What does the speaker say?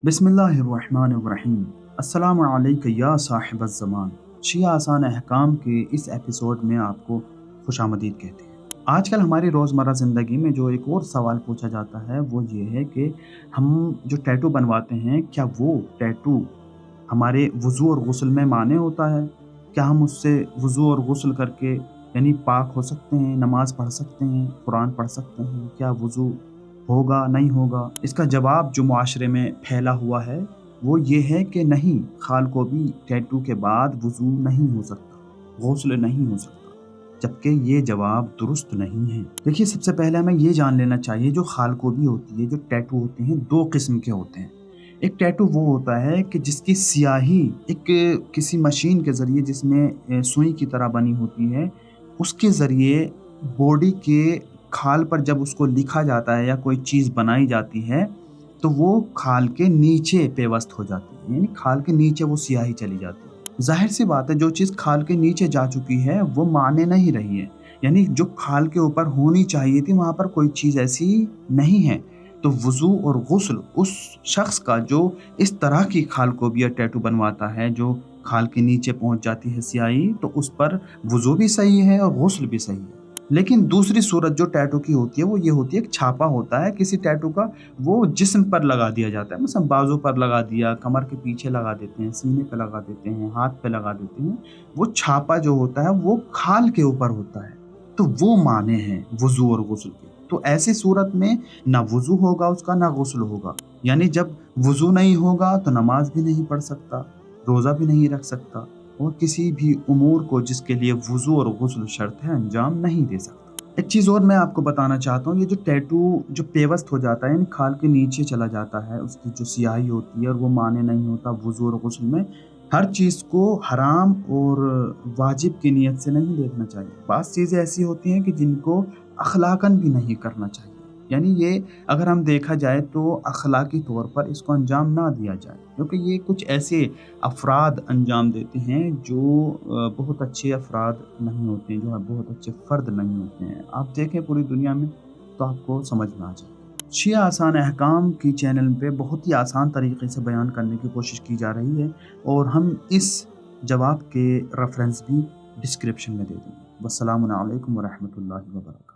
बिस्मिल्लाहिर्रहमानिर्रहीम। अस्सलामु अलैका या साहिब ज़मान। शिया आसान अहकाम के इस एपिसोड में आपको खुशामदीद कहते हैं। आजकल हमारी रोज़मर्रा ज़िंदगी में जो एक और सवाल पूछा जाता है वो ये है कि हम जो टैटू बनवाते हैं, क्या वो टैटू हमारे वज़ू और गुस्ल में माने होता है? क्या हम उससे वज़ू और गुस्ल करके यानी पाक हो सकते हैं, नमाज़ पढ़ सकते हैं, कुरान पढ़ सकते हैं? क्या वज़ू होगा, नहीं होगा? इसका जवाब जो मुआशरे में फैला हुआ है, वो ये है कि नहीं, खाल को भी टैटू के बाद वज़ू नहीं हो सकता, गुस्ल नहीं हो सकता, जबकि ये जवाब दुरुस्त नहीं है। देखिए, सबसे पहले हमें ये जान लेना चाहिए, जो खालकोबी होती है, जो टैटू होते हैं, 2 किस्म के होते हैं। एक टैटू वो होता है कि जिसकी स्याही एक किसी मशीन के ज़रिए, जिसमें सुई की तरह बनी होती है, उसके ज़रिए बॉडी के खाल पर जब उसको लिखा जाता है या कोई चीज़ बनाई जाती है, तो वो खाल के नीचे पेवस्त हो जाती है, यानी खाल के नीचे वो स्याही चली जाती है। ज़ाहिर सी बात है, जो चीज़ खाल के नीचे जा चुकी है वो माने नहीं रही है, यानी जो खाल के ऊपर होनी चाहिए थी वहाँ पर कोई चीज़ ऐसी नहीं है। तो वज़ू और गुस्ल उस शख्स का जो इस तरह की खाल को भी टैटू बनवाता है, जो खाल के नीचे पहुँच जाती है स्याही, तो उस पर वज़ू भी सही है और गुस्ल भी सही है। लेकिन दूसरी सूरत जो टैटू की होती है वो ये होती है, एक छापा होता है किसी टैटू का, वो जिस्म पर लगा दिया जाता है, मतलब बाजू पर लगा दिया, कमर के पीछे लगा देते हैं, सीने पे लगा देते हैं, हाथ पे लगा देते हैं। वो छापा जो होता है वो खाल के ऊपर होता है, तो वो माने हैं वज़ू और गुस्ल के। तो ऐसी सूरत में ना वज़ू होगा उसका, ना गुस्ल होगा। यानी जब वज़ू नहीं होगा तो नमाज भी नहीं पढ़ सकता, रोज़ा भी नहीं रख सकता, और किसी भी उमूर को जिसके लिए वज़ू और गुस्ल शर्त है अंजाम नहीं दे सकता। एक चीज़ और मैं आपको बताना चाहता हूँ, ये जो टैटू जो पेवस्त हो जाता है, यानी खाल के नीचे चला जाता है, उसकी जो स्याही होती है और वो माने नहीं होता वज़ू और गुस्ल में, हर चीज़ को हराम और वाजिब की नीयत से नहीं देखना चाहिए। बाज़ चीज़ें ऐसी होती हैं कि जिनको अखलाकन भी नहीं करना चाहिए, यानी ये अगर हम देखा जाए तो अखलाकी तौर पर इसको अंजाम ना दिया जाए, क्योंकि ये कुछ ऐसे अफराद अंजाम देते हैं जो बहुत अच्छे अफराद नहीं होते हैं, जो बहुत अच्छे फ़र्द नहीं होते हैं। आप देखें पूरी दुनिया में तो आपको समझ में आ जाए। शिया आसान अहकाम की चैनल पे बहुत ही आसान तरीके से बयान करने की कोशिश की जा रही है, और हम इस जवाब के रेफ़रेंस भी डिस्क्रिप्शन में दे देंगे। वस्सलामु अलैकुम व रहमतुल्लाहि व बरकातहू।